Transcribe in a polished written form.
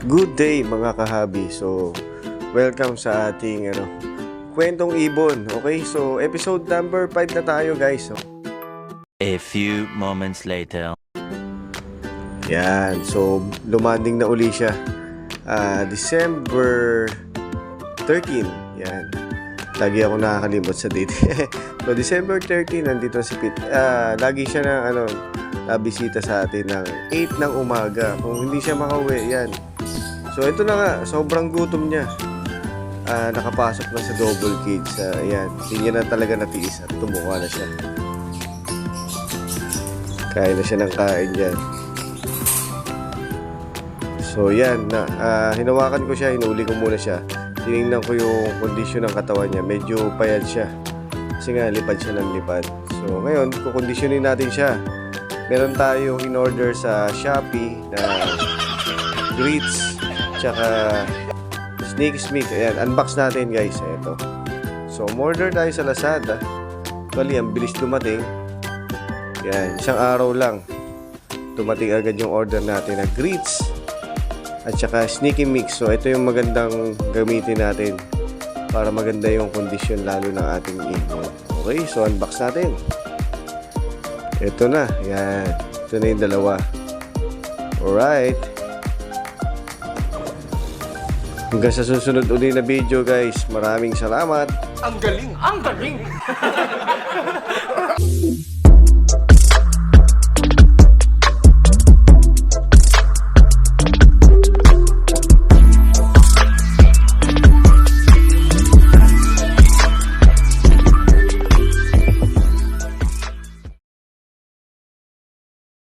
Good day mga kahabi. So, welcome sa ating kwentong ibon. Okay, so episode number 5 na tayo guys. So, a few moments later. yan, so lumanding na uli siya. December 13. Yan. Lagi ako nakakalimot sa date. So, December 13, nandito si Pete. Lagi siya na bisita sa atin ng 8 ng umaga. Kung hindi siya makauwi, yan. So, ito na nga. Sobrang gutom niya. Nakapasok na sa double cage. Ayan. Hindi niya na talaga natiis at tumuka na siya. Kain na siya ng kain dyan. So, yan. Hinawakan ko siya. Hinuli ko muna siya. Tinignan ko yung kondisyon ng katawan niya. Medyo payat siya. Kasi nga, lipad siya ng lipad. So, ngayon, kukondisyonin natin siya. Meron tayong in-order sa Shopee na grits tsaka snake. Ayan, unbox natin guys. Ito. So, order tayo sa Lazada. Bali, ang bilis dumating. Ayan, isang araw lang. Dumating agad yung order natin na grits at saka sneaky mix. So, ito yung magandang gamitin natin para maganda yung kondisyon lalo ng ating ibon. Okay, so unbox natin. Ito na. Ayan. Ito na yung dalawa. Alright. Hanggang sa susunod uli na video guys. Maraming salamat. Ang galing! Ang galing!